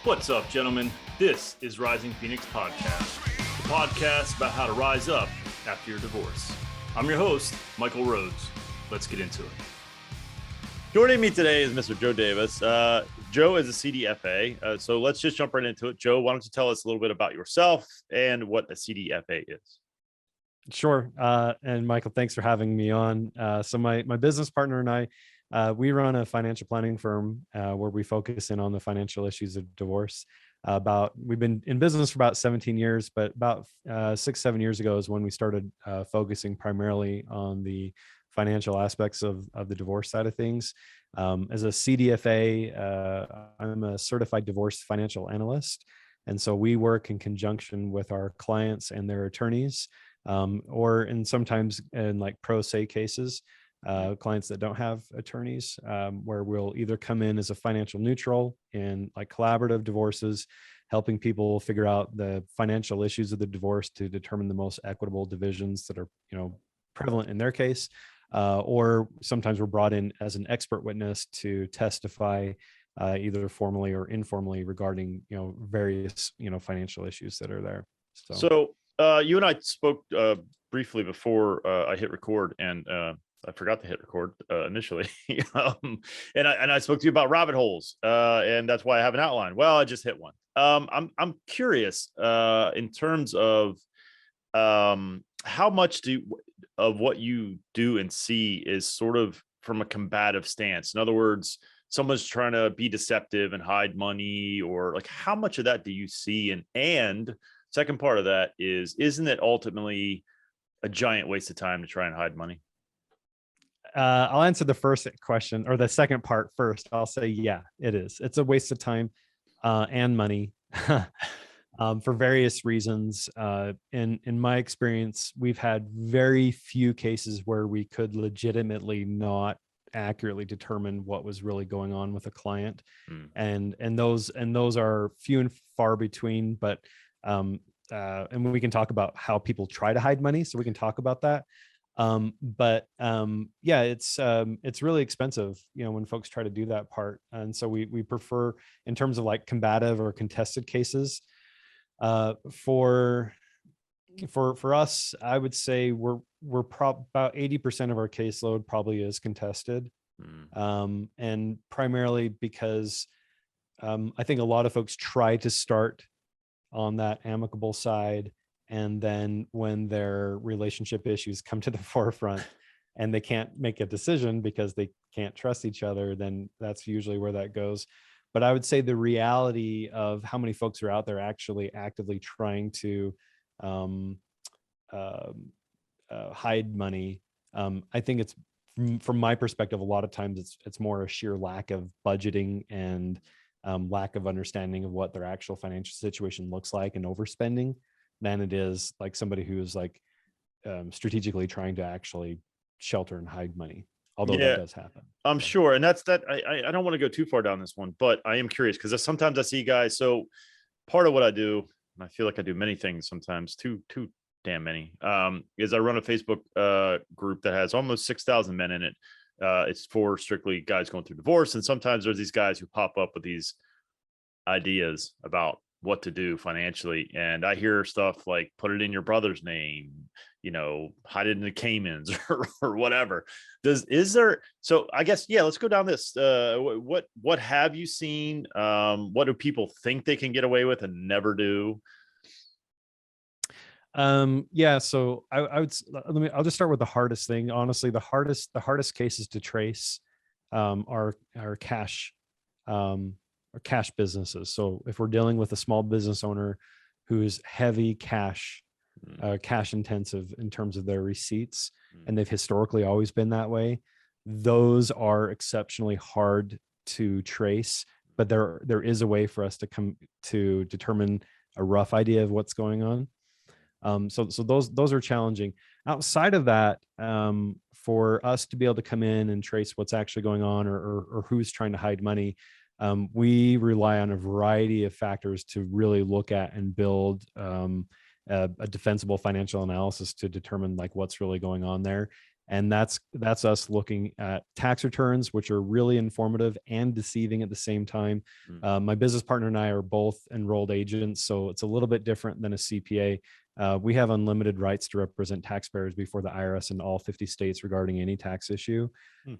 What's up, gentlemen? This is Rising Phoenix Podcast, the podcast about how to rise up after your divorce. I'm your host, Michael Rhodes. Let's get into it. Joining me today is Mr. Joe Davis. Joe is a CDFA, so let's just jump right into it. Joe, why don't you tell us a little bit about yourself and what a CDFA is? Sure. And Michael, thanks for having me on. So my business partner and I, we run a financial planning firm where we focus in on the financial issues of divorce. We've been in business for about 17 years, but about 6-7 years ago is when we started focusing primarily on the financial aspects of the divorce side of things. As a CDFA, I'm a certified divorce financial analyst. And so we work in conjunction with our clients and their attorneys, or sometimes in like pro se cases, clients that don't have attorneys, where we'll either come in as a financial neutral in like collaborative divorces, helping people figure out the financial issues of the divorce to determine the most equitable divisions that are, prevalent in their case. Or sometimes we're brought in as an expert witness to testify, either formally or informally regarding, various, financial issues that are there. So you and I spoke briefly before I hit record, and I forgot to hit record initially. And I spoke to you about rabbit holes, and that's why I have an outline. Well, I just hit one. I'm curious in terms of how much of what you do and see is sort of from a combative stance. In other words, someone's trying to be deceptive and hide money, or like how much of that do you see? And second part of that is, isn't it ultimately a giant waste of time to try and hide money? I'll answer the first question, or the second part first. I'll say, yeah, it is. It's a waste of time and money for various reasons. In my experience, we've had very few cases where we could legitimately not accurately determine what was really going on with a client. And those are few and far between, but and we can talk about how people try to hide money, so we can talk about that. Yeah, it's really expensive, when folks try to do that part. And so we prefer, in terms of like combative or contested cases, for us, I would say we're about 80% of our caseload probably is contested. And primarily because I think a lot of folks try to start on that amicable side, and then when their relationship issues come to the forefront and they can't make a decision because they can't trust each other, then that's usually where that goes. But I would say the reality of how many folks are out there actually actively trying to hide money, I think it's, from my perspective, a lot of times it's more a sheer lack of budgeting and lack of understanding of what their actual financial situation looks like, and overspending, than it is like somebody who is like strategically trying to actually shelter and hide money. Although that does happen. I'm sure. And that's that. I don't want to go too far down this one, but I am curious because sometimes I see guys. So part of what I do, and I feel like I do many things sometimes, too damn many, is I run a Facebook group that has almost 6,000 men in it. It's for strictly guys going through divorce. And sometimes there's these guys who pop up with these ideas about what to do financially. And I hear stuff like, put it in your brother's name, hide it in the Caymans or whatever. So I guess, yeah, let's go down this. What have you seen? What do people think they can get away with and never do? Yeah, so I'll just start with the hardest thing. Honestly, the hardest cases to trace are cash, or cash businesses. So if we're dealing with a small business owner who's heavy cash intensive in terms of their receipts, and they've historically always been that way, those are exceptionally hard to trace. But there is a way for us to come to determine a rough idea of what's going on. So those are challenging. Outside of that, for us to be able to come in and trace what's actually going on, or who's trying to hide money, we rely on a variety of factors to really look at and build a defensible financial analysis to determine like what's really going on there. And that's us looking at tax returns, which are really informative and deceiving at the same time. My business partner and I are both enrolled agents, so it's a little bit different than a CPA. We have unlimited rights to represent taxpayers before the IRS in all 50 states regarding any tax issue.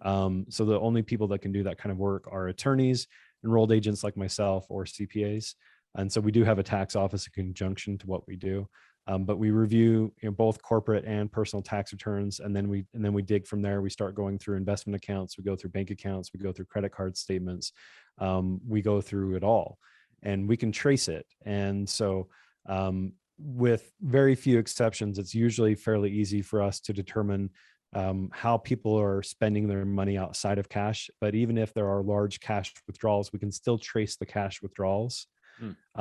So the only people that can do that kind of work are attorneys, enrolled agents like myself, or CPAs. And so we do have a tax office in conjunction to what we do. But we review, both corporate and personal tax returns, and then we dig from there. We start going through investment accounts, we go through bank accounts, we go through credit card statements, we go through it all, and we can trace it. And so, with very few exceptions, it's usually fairly easy for us to determine how people are spending their money outside of cash. But even if there are large cash withdrawals, we can still trace the cash withdrawals.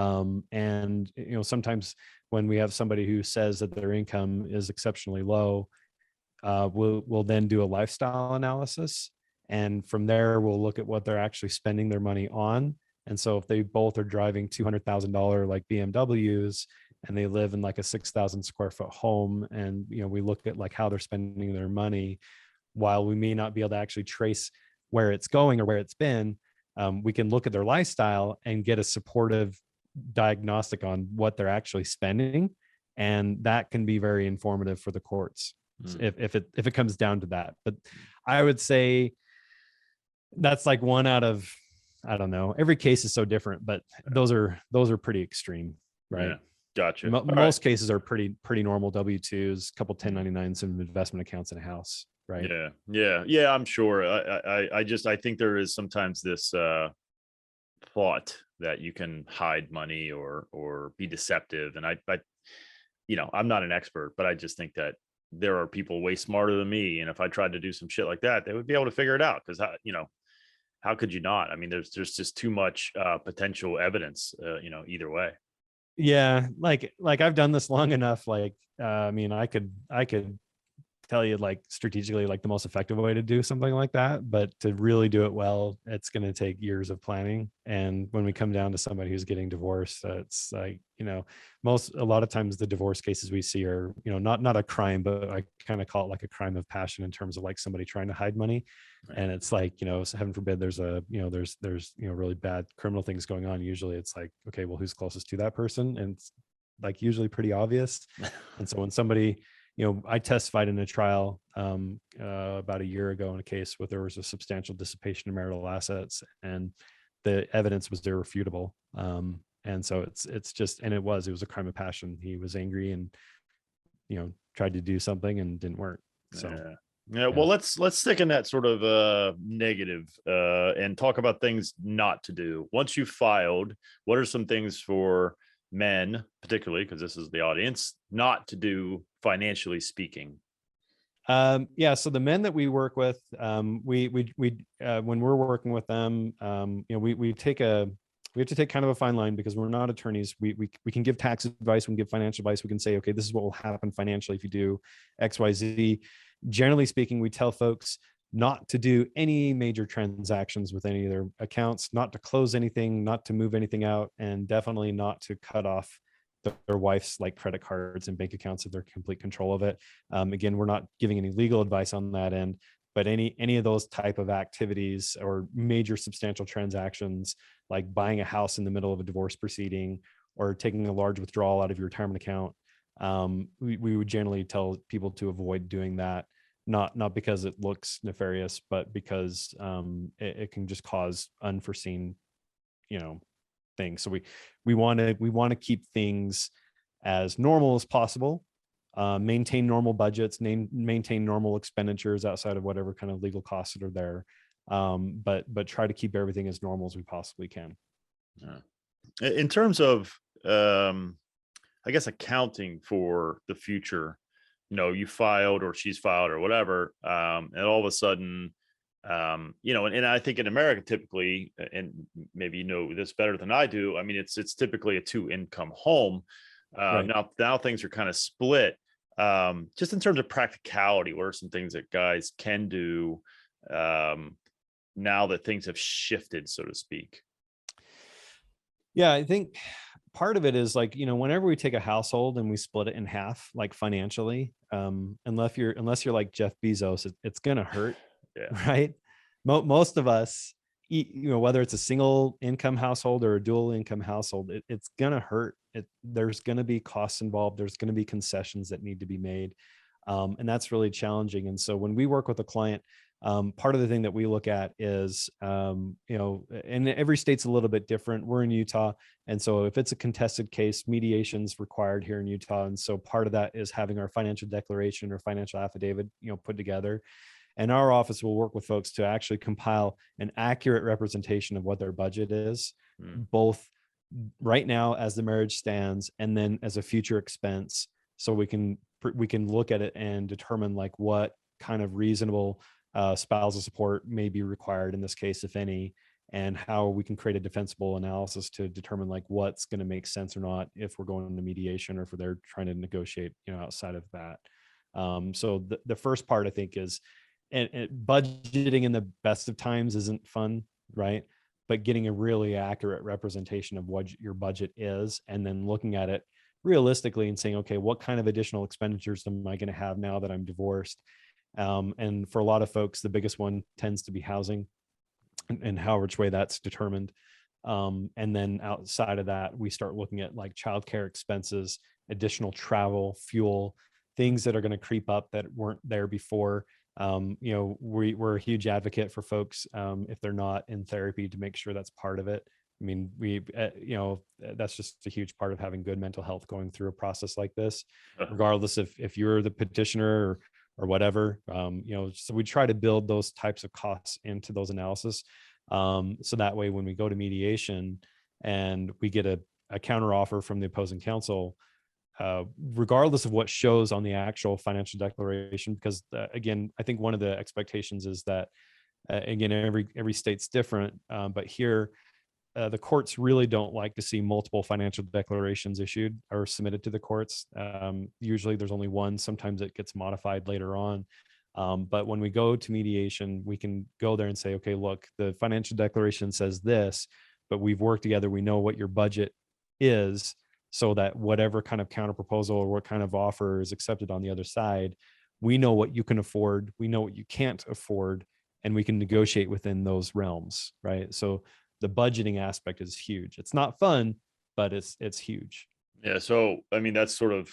And sometimes when we have somebody who says that their income is exceptionally low, we'll then do a lifestyle analysis, and from there we'll look at what they're actually spending their money on. And so if they both are driving $200,000 like BMWs, and they live in like a 6,000 square foot home, and we look at like how they're spending their money, while we may not be able to actually trace where it's going or where it's been, we can look at their lifestyle and get a supportive diagnostic on what they're actually spending, and that can be very informative for the courts if it comes down to that. But I would say that's like one out of, I don't know, every case is so different, but those are pretty extreme, right? Yeah. Gotcha. Most cases are pretty normal W-2s, couple 1099s, and investment accounts in a house, right? Yeah. I'm sure. I think there is sometimes this thought that you can hide money or be deceptive, and I I'm not an expert, but I just think that there are people way smarter than me, and if I tried to do some shit like that, they would be able to figure it out, because how could you not? I mean, there's just too much potential evidence, either way. Yeah, like I've done this long enough. Like, I mean, I could tell you like strategically like the most effective way to do something like that, but to really do it well, it's going to take years of planning. And when we come down to somebody who's getting divorced, it's like, a lot of times the divorce cases we see are, not a crime, but I kind of call it like a crime of passion, in terms of like somebody trying to hide money. Right. And it's like, so heaven forbid there's there's really bad criminal things going on. Usually it's like, okay, well, who's closest to that person? And it's like usually pretty obvious. And so when somebody, I testified in a trial about a year ago in a case where there was a substantial dissipation of marital assets, and the evidence was irrefutable. And so it's just, and it was a crime of passion. He was angry and, tried to do something and didn't work. So, yeah. Well, let's stick in that sort of negative and talk about things not to do. Once you filed, what are some things for men, particularly because this is the audience, not to do financially speaking? So the men that we work with, we when we're working with them, we have to take kind of a fine line, because we're not attorneys. We can give tax advice, we can give financial advice, we can say, okay, this is what will happen financially if you do XYZ. Generally speaking, we tell folks not to do any major transactions with any of their accounts, not to close anything, not to move anything out, and definitely not to cut off their wife's like credit cards and bank accounts if they're complete control of it. Again, we're not giving any legal advice on that end, but any of those type of activities or major substantial transactions, like buying a house in the middle of a divorce proceeding or taking a large withdrawal out of your retirement account, we would generally tell people to avoid doing that. Not because it looks nefarious, but because it can just cause unforeseen, things. So we want to keep things as normal as possible, maintain normal budgets, maintain normal expenditures outside of whatever kind of legal costs that are there, but try to keep everything as normal as we possibly can. In terms of, I guess, accounting for the future, you filed or she's filed or whatever, and all of a sudden, and I think in America typically, and maybe this better than I do, I mean, it's typically a 2-income home. Right. Now things are kind of split. Just in terms of practicality, what are some things that guys can do now that things have shifted, so to speak? Yeah, I think part of it is like, whenever we take a household and we split it in half, like financially, unless you're like Jeff Bezos, it's gonna hurt, Yeah. right? Most of us, whether it's a single income household or a dual income household, it's gonna hurt. There's gonna be costs involved. There's gonna be concessions that need to be made, and that's really challenging. And so when we work with a client, part of the thing that we look at is, and every state's a little bit different. We're in Utah, and so if it's a contested case, mediation's required here in Utah. And so part of that is having our financial declaration or financial affidavit, put together. And our office will work with folks to actually compile an accurate representation of what their budget is, Mm. both right now as the marriage stands, and then as a future expense. So we can look at it and determine like what kind of reasonable spousal support may be required in this case, if any, and how we can create a defensible analysis to determine like what's going to make sense or not if we're going into mediation or if they're trying to negotiate, outside of that. So the first part I think is, and budgeting in the best of times isn't fun, right? But getting a really accurate representation of what your budget is, and then looking at it realistically and saying, okay, what kind of additional expenditures am I going to have now that I'm divorced? And for a lot of folks, the biggest one tends to be housing, and how which way that's determined. And then outside of that, we start looking at like childcare expenses, additional travel, fuel, things that are going to creep up that weren't there before. We're a huge advocate for folks, if they're not in therapy, to make sure that's part of it. I mean, that's just a huge part of having good mental health going through a process like this, regardless if you're the petitioner or whatever. So we try to build those types of costs into those analysis. So that way, when we go to mediation and we get a counter offer from the opposing counsel, regardless of what shows on the actual financial declaration, because again, I think one of the expectations is that, again, every state's different, but here, the courts really don't like to see multiple financial declarations issued or submitted to the courts. Usually there's only one. Sometimes it gets modified later on. But when we go to mediation, we can go there and say, okay, look, the financial declaration says this, but we've worked together. We know what your budget is, so that whatever kind of counter proposal or what kind of offer is accepted on the other side, we know what you can afford, we know what you can't afford, and we can negotiate within those realms, right? So the budgeting aspect is huge. It's not fun, but it's huge. Yeah. So, I mean, that's sort of,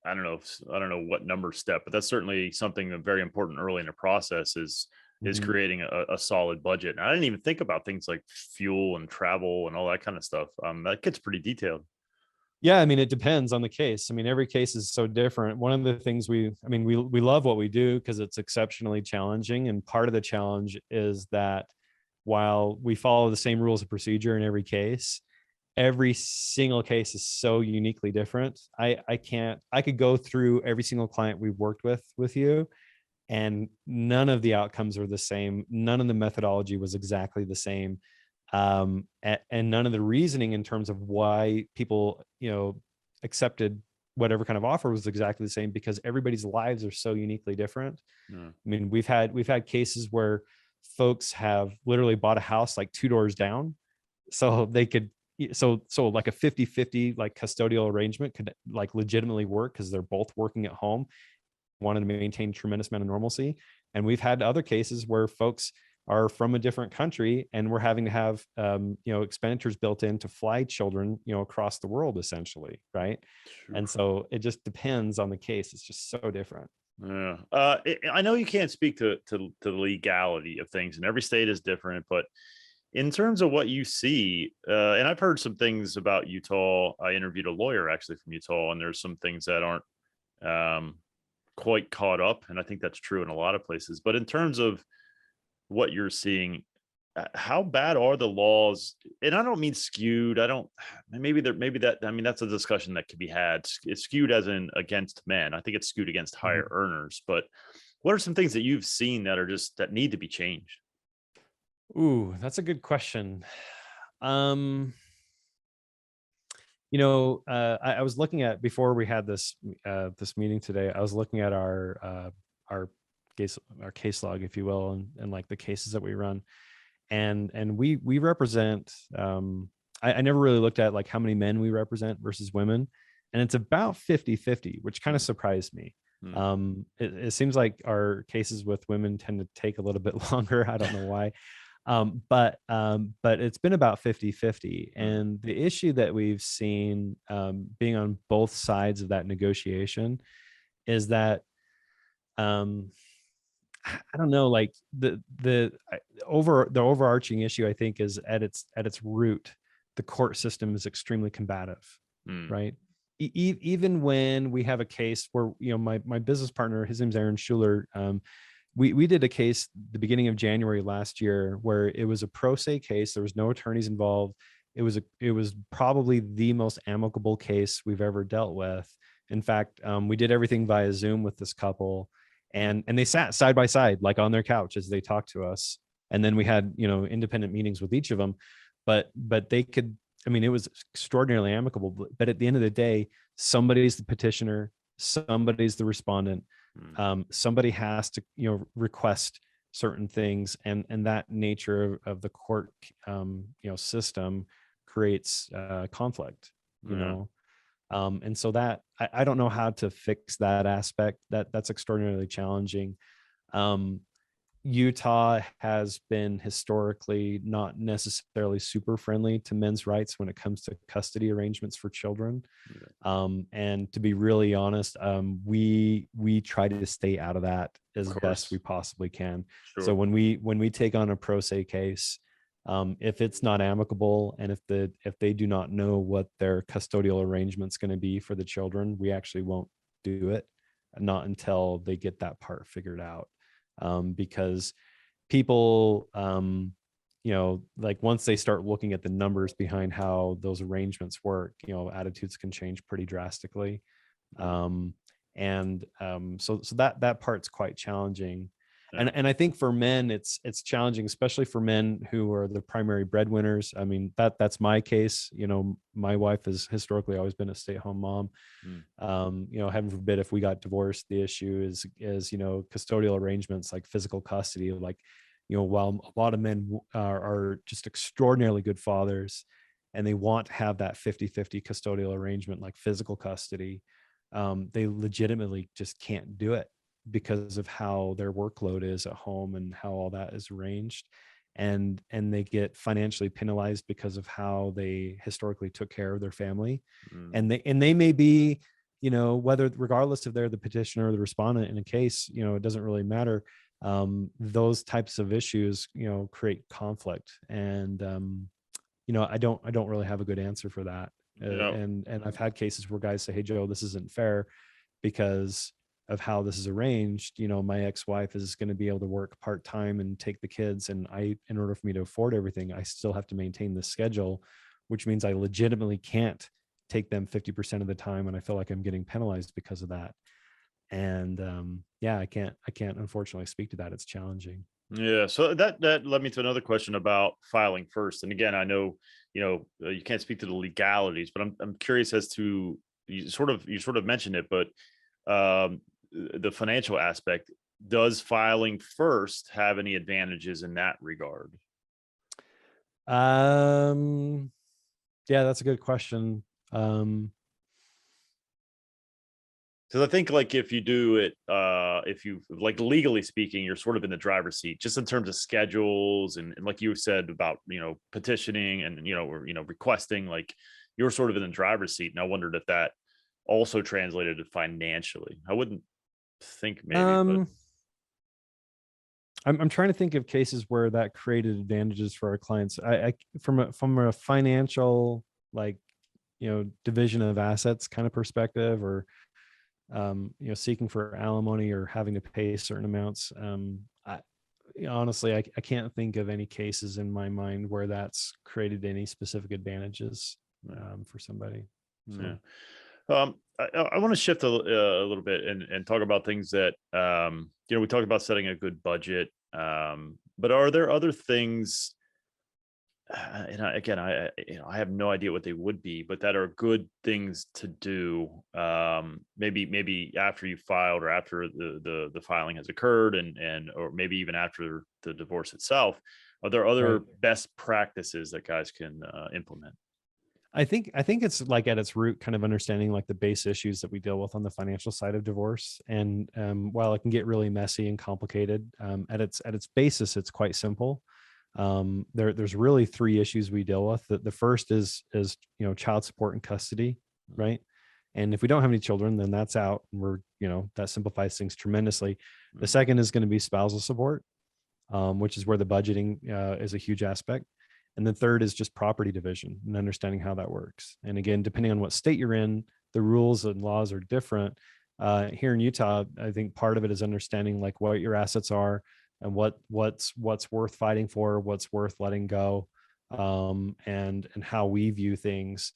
I don't know what number step, but that's certainly something that very important early in the process is Mhm. creating a solid budget. And I didn't even think about things like fuel and travel and all that kind of stuff. That gets pretty detailed. Yeah, I mean, it depends on the case. I mean, every case is so different. One of the things we love what we do because it's exceptionally challenging. And part of the challenge is that while we follow the same rules of procedure in every case, every single case is so uniquely different. I could go through every single client we've worked with you, and none of the outcomes are the same. None of the methodology was exactly the same. And none of the reasoning in terms of why people, accepted whatever kind of offer was exactly the same, because everybody's lives are so uniquely different. Yeah. I mean, we've had cases where folks have literally bought a house like two doors down, so they could, so like a 50-50 like custodial arrangement could like legitimately work because they're both working at home, wanted to maintain tremendous amount of normalcy. And we've had other cases where folks are from a different country and we're having to have, expenditures built in to fly children, across the world essentially, right? Sure. And so it just depends on the case. It's just so different. Yeah. I know you can't speak to the legality of things, and every state is different, but in terms of what you see, and I've heard some things about Utah. I interviewed a lawyer actually from Utah, and there's some things that aren't um, quite caught up, and I think that's true in a lot of places. But in terms of what you're seeing, how bad are the laws? And I don't mean skewed. I don't. Maybe that. I mean, that's a discussion that could be had. It's skewed as in against men. I think it's skewed against higher Mhm. earners. But what are some things that you've seen that are just that need to be changed? Ooh, that's a good question. Um, I was looking at, before we had this meeting today, I was looking at our case log, if you will, and like the cases that we run, and we represent. I never really looked at like how many men we represent versus women, and it's about 50-50, which kind of Mm, surprised me. mm, It seems like our cases with women tend to take a little bit longer. I don't know why. But it's been about 50-50. mm, And the issue that we've seen, being on both sides of that negotiation, is that, um, I don't know, like the overarching issue, I think, is at its root, the court system is extremely combative, mm, right? Even when we have a case where, my business partner, his name's Aaron Schuler, we did a case the beginning of January last year where it was a pro se case. There was no attorneys involved. It was probably the most amicable case we've ever dealt with. In fact, we did everything via Zoom with this couple, mm, and they sat side by side, like on their couch as they talked to us. And then we had, independent meetings with each of them, but they could. I mean, it was extraordinarily amicable. But at the end of the day, somebody's the petitioner, somebody's the respondent. mm, Somebody has to, request certain things, and that nature of the court, system creates conflict, you yeah, know. And so that I don't know how to fix that aspect. That's extraordinarily challenging. um, Utah has been historically not necessarily super friendly to men's rights when it comes to custody arrangements for children. yeah, And to be really honest, we try to stay out of that of as best we course, possibly can. So sure, when we take on a pro se case, if it's not amicable, and if they do not know what their custodial arrangement's going to be for the children, we actually won't do it, not until they get that part figured out. Because people, like once they start looking at the numbers behind how those arrangements work, attitudes can change pretty drastically. mm, So that part's quite challenging. yeah, And I think for men, it's challenging, especially for men who are the primary breadwinners. I mean, that's my case. My wife has historically always been a stay-at-home mom. mm, Heaven forbid if we got divorced, the issue is custodial arrangements like physical custody. Like, while a lot of men are just extraordinarily good fathers, and they want to have that 50-50 custodial arrangement like physical custody, they legitimately just can't do it because of how their workload is at home and how all that is arranged. And they get financially penalized because of how they historically took care of their family. mm, And they may be, whether, regardless if they're the petitioner or the respondent in a case, it doesn't really matter. Those types of issues, create conflict. And I don't really have a good answer for that. yeah, And I've had cases where guys say, "Hey, Joe, this isn't fair because of how this is arranged. My ex-wife is going to be able to work part-time and take the kids, and in order for me to afford everything, I still have to maintain this schedule, which means I legitimately can't take them 50% of the time, and I feel like I'm getting penalized because of that." And yeah, I can't unfortunately speak to that. It's challenging. yeah. So that led me to another question about filing first. And again, I know you can't speak to the legalities, but I'm curious as to, you sort of mentioned it, but the financial aspect. Does filing first have any advantages in that regard? um yeah, that's a good question. um Because I think, like, if you do it, if you, like, legally speaking, you're sort of in the driver's seat, just in terms of schedules, and like you said about petitioning, and or requesting, like, you're sort of in the driver's seat. And I wondered if that also translated to financially. I wouldn't think maybe, but um I'm trying to think of cases where that created advantages for our clients. I from a financial, like, division of assets kind of perspective, or seeking for alimony or having to pay certain amounts. Honestly, I can't think of any cases in my mind where that's created any specific advantages yeah, for somebody. yeah. So I want to shift a little bit and talk about things that, we talked about setting a good budget. But are there other things, and again, I have no idea what they would be, but that are good things to do, maybe after you filed, or after the filing has occurred, and or maybe even after the divorce itself. Are there right. other best practices that guys can implement? I think it's like at its root, kind of understanding like the base issues that we deal with on the financial side of divorce. And while it can get really messy and complicated, at its basis, it's quite simple. There's really three issues we deal with. The first is child support and custody, right? And if we don't have any children, then that's out. And that simplifies things tremendously. The second is going to be spousal support, which is where the budgeting is a huge aspect. And the third is just property division and understanding how that works. And again, depending on what state you're in, the rules and laws are different. Here in Utah, I think part of it is understanding like what your assets are and what's worth fighting for, what's worth letting go, and how we view things.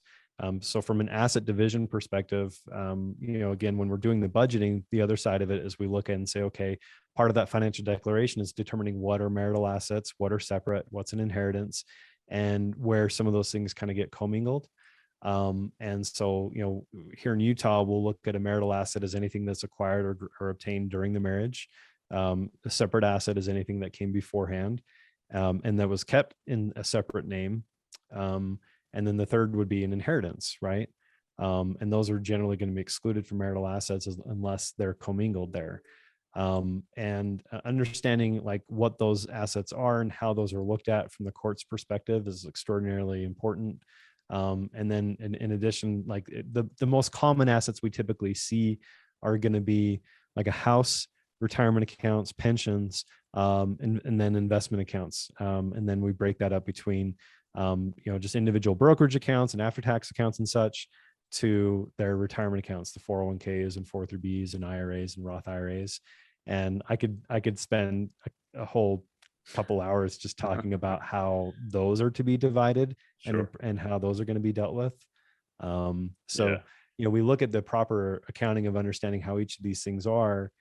So from an asset division perspective, again, when we're doing the budgeting, the other side of it is we look at and say, okay, part of that financial declaration is determining what are marital assets, what are separate, what's an inheritance, and where some of those things kind of get commingled. And so, here in Utah, we'll look at a marital asset as anything that's acquired or obtained during the marriage. A separate asset is anything that came beforehand, and that was kept in a separate name. And then the third would be an inheritance, right? And those are generally going to be excluded from marital assets unless they're commingled there. And understanding like what those assets are and how those are looked at from the court's perspective is extraordinarily important. And then in addition, like the most common assets we typically see are going to be like a house, retirement accounts, pensions, and then investment accounts. And then we break that up between just individual brokerage accounts and after-tax accounts and such, to their retirement accounts, the 401ks and 403bs and IRAs and Roth IRAs. And I could spend a whole couple hours just talking about how those are to be divided. Sure. and how those are going to be dealt with. We look at the proper accounting of understanding how each of these things are.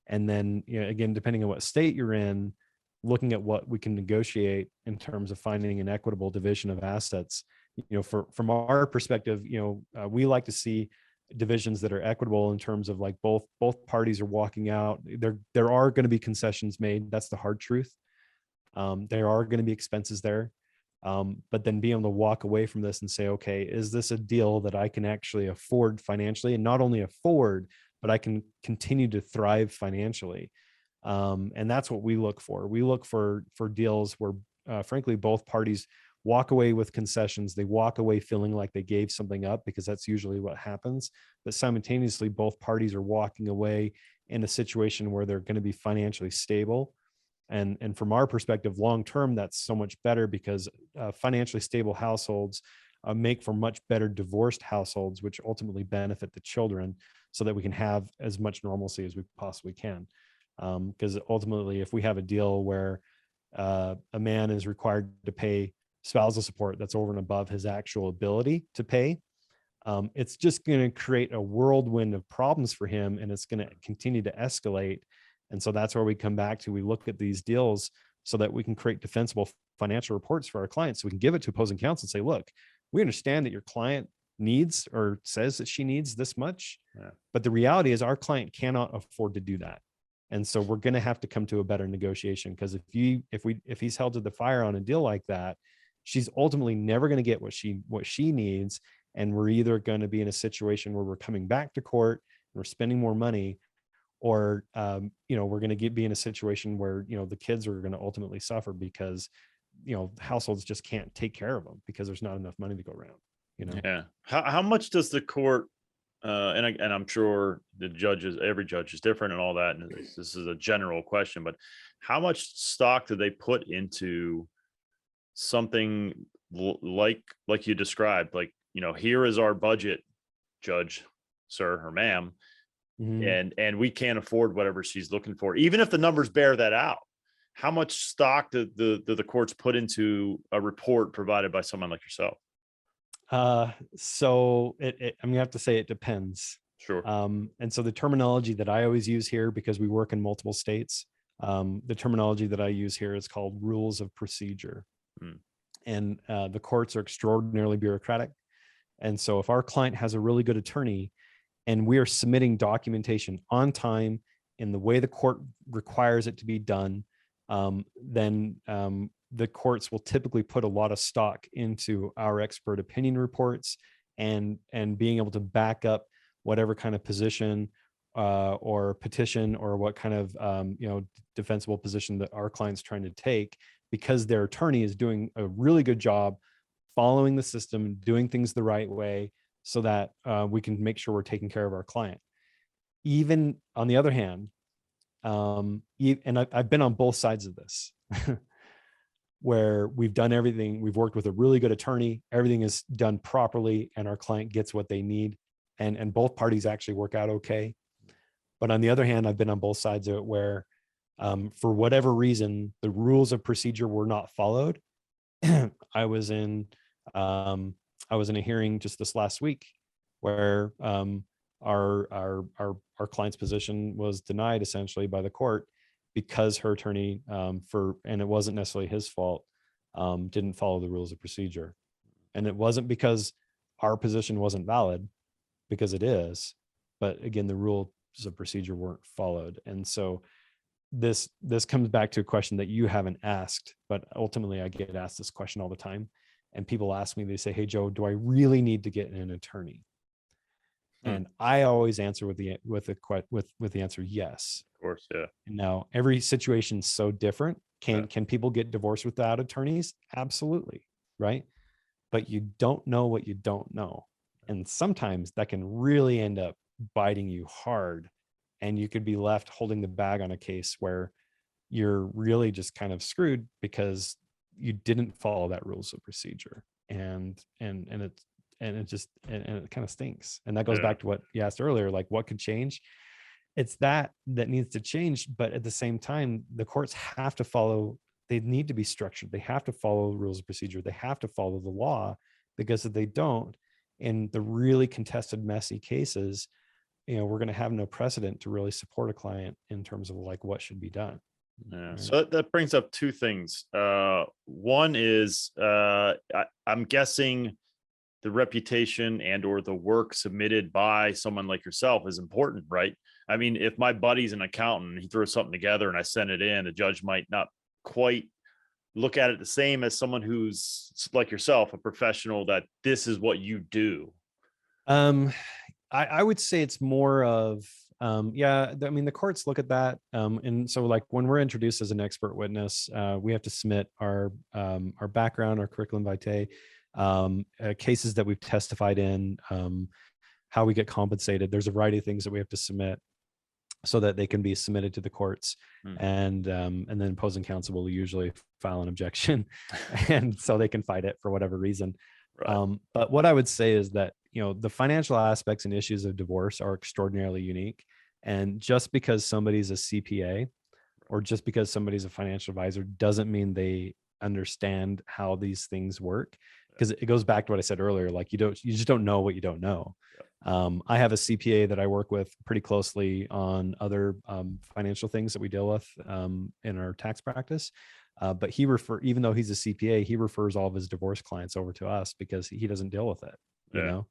And then, again, depending on what state you're in, looking at what we can negotiate in terms of finding an equitable division of assets. From our perspective, we like to see divisions that are equitable in terms of like both parties are walking out. There are going to be concessions made. That's the hard truth. There are going to be expenses there. But then being able to walk away from this and say, okay, is this a deal that I can actually afford financially, and not only afford, but I can continue to thrive financially. And that's what we look for. We look for deals where, frankly, both parties walk away with concessions. They walk away feeling like they gave something up, because that's usually what happens. But simultaneously, both parties are walking away in a situation where they're going to be financially stable. And from our perspective, long term, that's so much better, because financially stable households make for much better divorced households, which ultimately benefit the children, so that we can have as much normalcy as we possibly can. Because ultimately, if we have a deal where a man is required to pay spousal support that's over and above his actual ability to pay, it's just going to create a whirlwind of problems for him, and it's going to continue to escalate. And so that's where we come back to, we look at these deals so that we can create defensible financial reports for our clients. So we can give it to opposing counsel and say, look, we understand that your client needs or says that she needs this much, but the reality is our client cannot afford to do that. And so we're going to have to come to a better negotiation, because if he's held to the fire on a deal like that, she's ultimately never going to get what she needs. And we're either going to be in a situation where we're coming back to court and we're spending more money, or we're going to be in a situation where the kids are going to ultimately suffer, because households just can't take care of them because there's not enough money to go around. How much does the court and I'm sure every judge is different and all that, and this is a general question, but how much stock do they put into something like you described, like, here is our budget, judge, sir or ma'am, and we can't afford whatever she's looking for, even if the numbers bear that out? How much stock do the courts put into a report provided by someone like yourself? So I'm gonna have to say it depends. Sure. And so the terminology that I always use here, because we work in multiple states, the terminology that I use here is called rules of procedure. And the courts are extraordinarily bureaucratic. And so if our client has a really good attorney and we are submitting documentation on time in the way the court requires it to be done, then the courts will typically put a lot of stock into our expert opinion reports and being able to back up whatever kind of position or petition or what kind of defensible position that our client's trying to take, because their attorney is doing a really good job following the system, doing things the right way, so that we can make sure we're taking care of our client. Even on the other hand, and I've been on both sides of this, where we've done everything, we've worked with a really good attorney, everything is done properly, and our client gets what they need, and both parties actually work out okay. But on the other hand, I've been on both sides of it where, for whatever reason, the rules of procedure were not followed. I was in a hearing just this last week where our client's position was denied essentially by the court because her attorney, and it wasn't necessarily his fault, didn't follow the rules of procedure. And it wasn't because our position wasn't valid, because it is, but again, the rules of procedure weren't followed. And so this comes back to a question that you haven't asked, but ultimately I get asked this question all the time. And people ask me, they say, "Hey, Joe, do I really need to get an attorney?" And I always answer with the answer yes. Of course, yeah. Now, every situation's so different. Can people get divorced without attorneys? Absolutely, right? But you don't know what you don't know. And sometimes that can really end up biting you hard. And you could be left holding the bag on a case where you're really just kind of screwed because you didn't follow that rules of procedure. And it kind of stinks. And that goes back to what you asked earlier, like what could change? It's that needs to change. But at the same time, the courts have to follow, they need to be structured. They have to follow rules of procedure. They have to follow the law, because if they don't, in the really contested, messy cases, we're going to have no precedent to really support a client in terms of like what should be done. Yeah. Right. So that brings up two things. One is I'm guessing the reputation and or the work submitted by someone like yourself is important, right? I mean, if my buddy's an accountant and he throws something together and I send it in, the judge might not quite look at it the same as someone who's like yourself, a professional, that this is what you do. I would say it's more of, I mean, the courts look at that. And so like when we're introduced as an expert witness, we have to submit our background, our curriculum vitae, cases that we've testified in, how we get compensated. There's a variety of things that we have to submit so that they can be submitted to the courts. And then opposing counsel will usually file an objection and so they can fight it for whatever reason. Right. But what I would say is that, the financial aspects and issues of divorce are extraordinarily unique. And just because somebody's a CPA or just because somebody's a financial advisor doesn't mean they understand how these things work. Because it goes back to what I said earlier, like you just don't know what you don't know. I have a CPA that I work with pretty closely on other financial things that we deal with in our tax practice. But even though he's a CPA, he refers all of his divorce clients over to us because he doesn't deal with it, you know?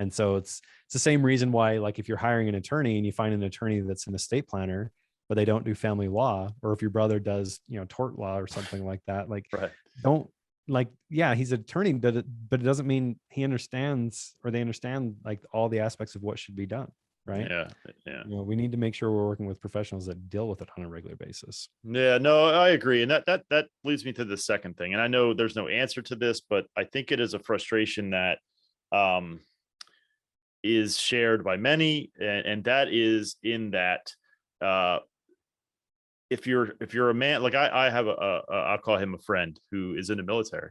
And so it's the same reason why, like, if you're hiring an attorney and you find an attorney that's an estate planner, but they don't do family law, or if your brother does, tort law or something like that, like, he's an attorney, but it doesn't mean he understands or they understand like all the aspects of what should be done. Right. Yeah. We need to make sure we're working with professionals that deal with it on a regular basis. Yeah, no, I agree. And that leads me to the second thing. And I know there's no answer to this, but I think it is a frustration that is shared by many. And that is in that if you're a man, like I have I'll call him a friend who is in the military,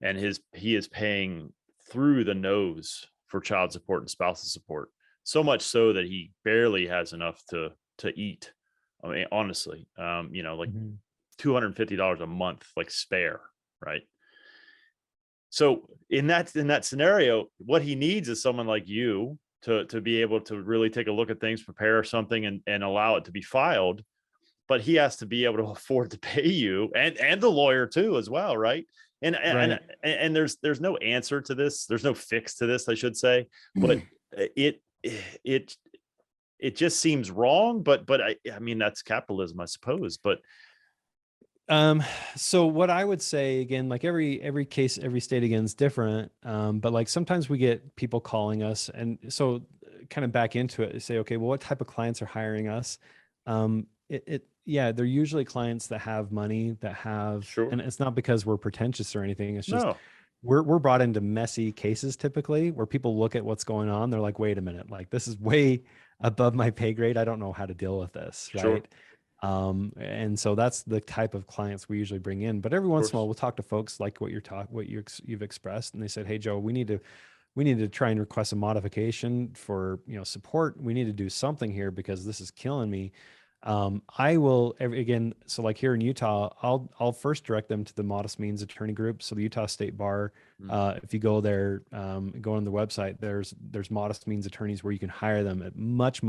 and he is paying through the nose for child support and spousal support. So much so that he barely has enough to eat. I mean, honestly, like $250 a month, like spare, right? So in that scenario, what he needs is someone like you to be able to really take a look at things, prepare something, and allow it to be filed. But he has to be able to afford to pay you and the lawyer too, as well, right? And there's no answer to this. There's no fix to this, I should say. But it just seems wrong. But I mean, that's capitalism, I suppose. But Um, so what I would say again, like every case, every state again is different. But like sometimes we get people calling us, and so kind of back into it, say, okay, well, what type of clients are hiring us? Yeah, they're usually clients that have money, that have, Sure. and it's not because we're pretentious or anything. It's just No. we're brought into messy cases typically where people look at what's going on. They're like, wait a minute, like this is way above my pay grade. I don't know how to deal with this, Sure. right? And so that's the type of clients we usually bring in. But every Of once in a while, course. we'll talk to folks like what you've expressed, and they said, "Hey, Joe, we need to try and request a modification for support. We need to do something here because this is killing me." I will again. So like here in Utah, I'll first direct them to the Modest Means Attorney Group. So the Utah State Bar. Mm, If you go there, go on the website. There's Modest Means attorneys where you can hire them at much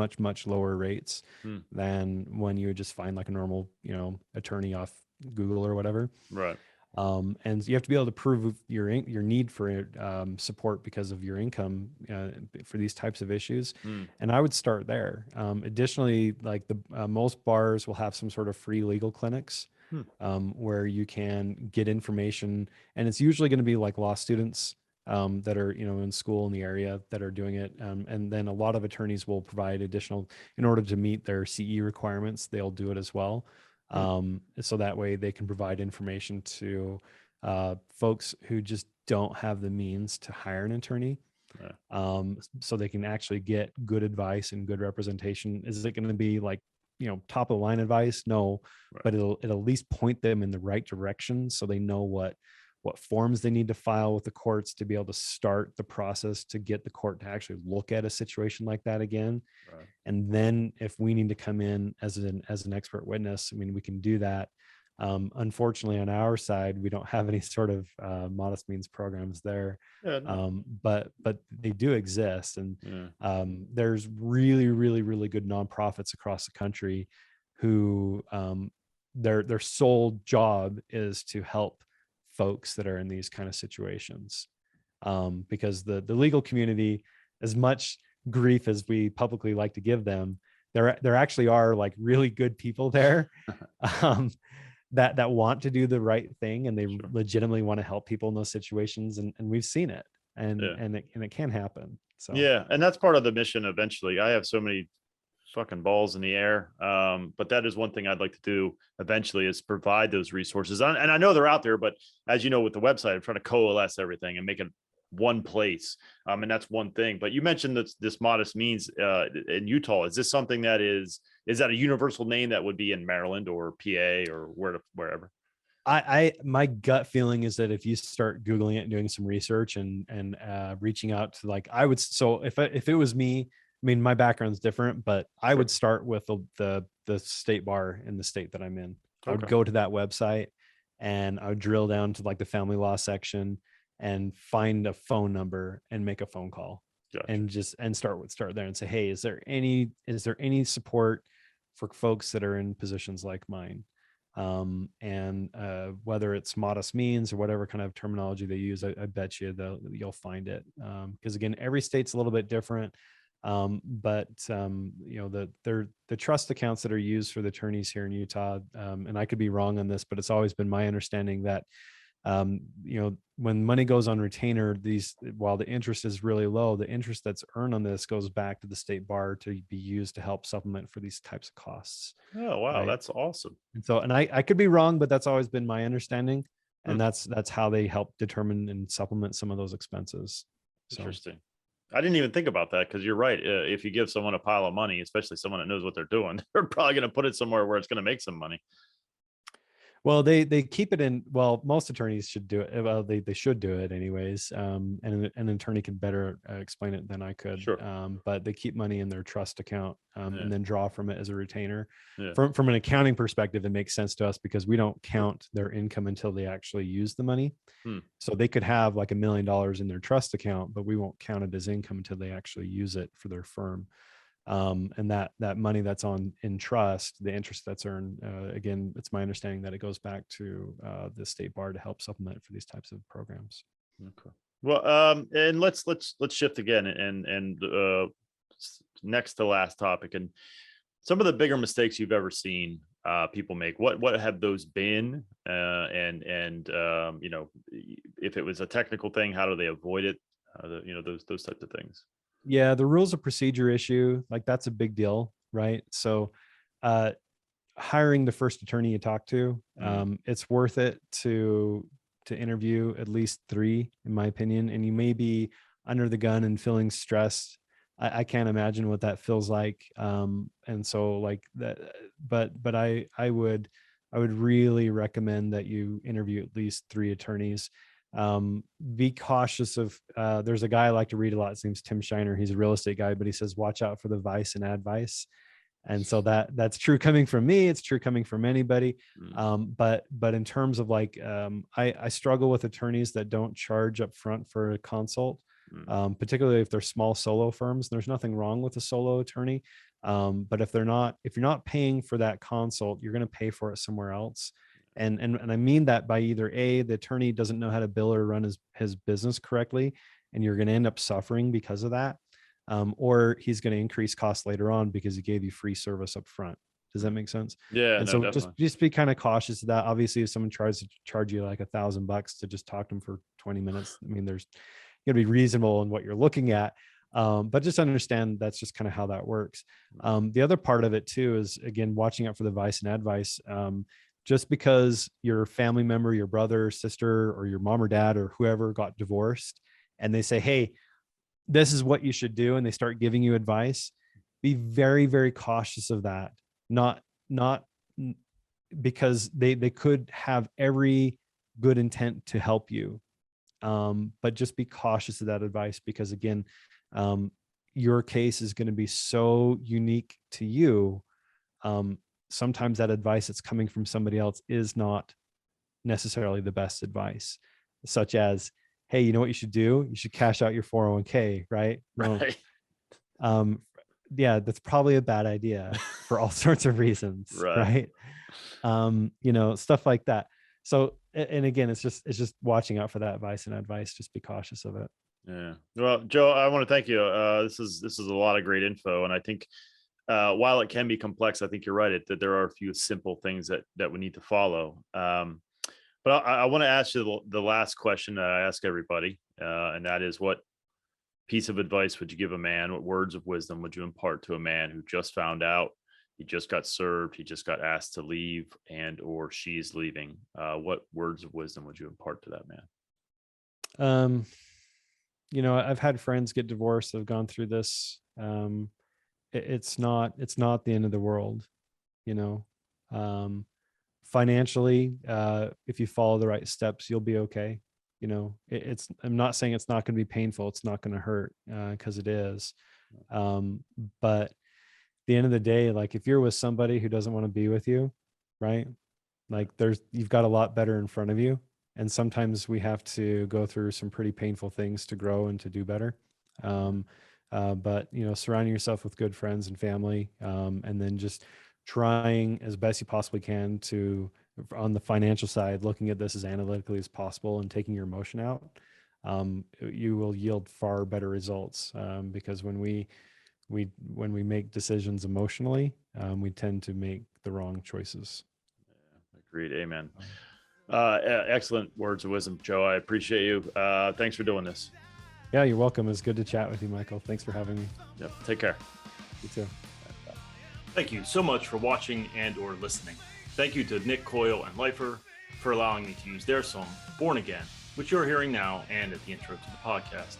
lower rates mm, than when you would just find like a normal attorney off Google or whatever. right. And you have to be able to prove your need for support because of your income for these types of issues. Mm, And I would start there. Additionally, like the most bars will have some sort of free legal clinics mm, where you can get information, and it's usually going to be like law students that are in school in the area that are doing it. And then a lot of attorneys will provide additional in order to meet their CE requirements. They'll do it as well, mm, so that way they can provide information to folks who just don't have the means to hire an attorney, yeah, so they can actually get good advice and good representation. Is it going to be like top of the line advice? No, right. but it'll at least point them in the right direction so they know what forms they need to file with the courts to be able to start the process to get the court to actually look at a situation like that again. Right. And then if we need to come in as an expert witness, I mean, we can do that. Unfortunately, on our side, we don't have any sort of modest means programs there, Yeah. No. but they do exist, and Yeah. there's really good nonprofits across the country who their sole job is to help folks that are in these kind of situations, because the legal community, as much grief as we publicly like to give them, there actually are like really good people there, um, that want to do the right thing, and they Sure. legitimately want to help people in those situations, and we've seen it, and Yeah. it can happen. So Yeah. And that's part of the mission eventually. I have so many fucking balls in the air. But that is one thing I'd like to do eventually is provide those resources. And I know they're out there, but as you know, with the website, I'm trying to coalesce everything and make it one place. And that's one thing. But you mentioned this modest means in Utah. Is this something that is that a universal name that would be in Maryland or PA or wherever? I my gut feeling is that if you start Googling it and doing some research and reaching out to, like, I would, so if it was me, I mean, my background's different, but I Sure. would start with the state bar in the state that I'm in. I would Okay. go to that website and I would drill down to like the family law section and find a phone number and make a phone call, Gotcha. and start there and say, hey, is there any support for folks that are in positions like mine? And whether it's modest means or whatever kind of terminology they use, I bet you'll find it, because again, every state's a little bit different. But the trust accounts that are used for the attorneys here in Utah, and I could be wrong on this, but it's always been my understanding that when money goes on retainer, while the interest is really low, the interest that's earned on this goes back to the state bar to be used to help supplement for these types of costs, Oh wow, right? that's awesome. And I could be wrong, but that's always been my understanding. Hmm. And that's how they help determine and supplement some of those expenses. So, Interesting. I didn't even think about that because you're right. If you give someone a pile of money, especially someone that knows what they're doing, they're probably going to put it somewhere where it's going to make some money. well, they keep it in. Well, most attorneys should do it. Well, they should do it anyways. And an attorney can better explain it than I could. Sure. But they keep money in their trust account, Yeah. and then draw from it as a retainer. Yeah. From an accounting perspective, it makes sense to us because we don't count their income until they actually use the money. Hmm. So they could have like $1 million in their trust account, but we won't count it as income until they actually use it for their firm. And that money that's in trust, the interest that's earned, again, it's my understanding that it goes back to the state bar to help supplement for these types of programs. Okay. Well, and let's shift again and next to last topic and some of the bigger mistakes you've ever seen people make? What have those been? You know, if it was a technical thing, how do they avoid it? You know, those types of things. Yeah, the rules of procedure issue, like that's a big deal, right? So uh hiring the first attorney you talk to, it's worth it to interview at least 3, in my opinion. And you may be under the gun and feeling stressed. I can't imagine what that feels like. And so like that, but I would really recommend that you interview at least 3 attorneys. Be cautious of, there's a guy I like to read a lot. His name's Tim Shiner. He's a real estate guy, but he says, watch out for the vice and advice. And so that's true coming from me. It's true coming from anybody. But in terms of like, I struggle with attorneys that don't charge up front for a consult, particularly if they're small solo firms. There's nothing wrong with a solo attorney. But if you're not paying for that consult, you're going to pay for it somewhere else. And I mean that by either A, the attorney doesn't know how to bill or run his business correctly, and you're going to end up suffering because of that. Or he's going to increase costs later on because he gave you free service up front. Does that make sense? Yeah. And No, so definitely. just be kind of cautious of that. Obviously, if someone tries to charge you like $1,000 to just talk to them for 20 minutes, I mean, there's going to be reasonable in what you're looking at. But just understand that's just kind of how that works. The other part of it too is, again, watching out for the vice and advice. Just because your family member, your brother, sister, or your mom or dad or whoever got divorced, and they say, hey, this is what you should do, and they start giving you advice, be very, very cautious of that. Not because they could have every good intent to help you. But just be cautious of that advice, because again, your case is going to be so unique to you. Sometimes that advice that's coming from somebody else is not necessarily the best advice, such as, hey, you know what you should do? You should cash out your 401k, right? Right. Yeah, that's probably a bad idea for all sorts of reasons, right? You know, stuff like that. So, and again, it's just watching out for that vice and advice. Just be cautious of it. Yeah. Well, Joe, I want to thank you. This is a lot of great info, and I think while it can be complex, I think you're right that there are a few simple things that we need to follow. But I want to ask you the last question that I ask everybody, and that is, what piece of advice would you give a man? What words of wisdom would you impart to a man who just found out he just got served, he just got asked to leave, and or she's leaving? What words of wisdom would you impart to that man? You know, I've had friends get divorced that have gone through this. It's not the end of the world, you know. Financially, if you follow the right steps, you'll be okay. You know, I'm not saying it's not going to be painful. It's not going to hurt, because it is. But at the end of the day, like if you're with somebody who doesn't want to be with you, right? Like you've got a lot better in front of you. And sometimes we have to go through some pretty painful things to grow and to do better. But you know, surrounding yourself with good friends and family, and then just trying as best you possibly can to, on the financial side, looking at this as analytically as possible and taking your emotion out, you will yield far better results. Because when we make decisions emotionally, we tend to make the wrong choices. Yeah, agreed. Amen. Excellent words of wisdom, Joe. I appreciate you. Thanks for doing this. Yeah, you're welcome. It's good to chat with you, Michael. Thanks for having me. Yep. Take care. You too. Thank you so much for watching and or listening. Thank you to Nick Coyle and Lifer for allowing me to use their song, Born Again, which you're hearing now and at the intro to the podcast.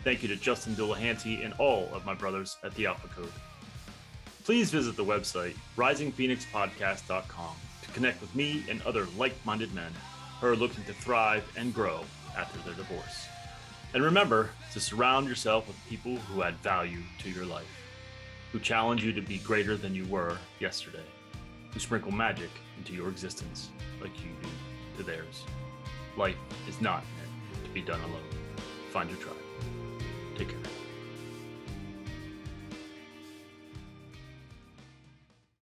Thank you to Justin Dulahanty and all of my brothers at the Alpha Code. Please visit the website, risingphoenixpodcast.com, to connect with me and other like-minded men who are looking to thrive and grow after their divorce. And remember to surround yourself with people who add value to your life, who challenge you to be greater than you were yesterday, who sprinkle magic into your existence like you do to theirs. Life is not meant to be done alone. Find your tribe.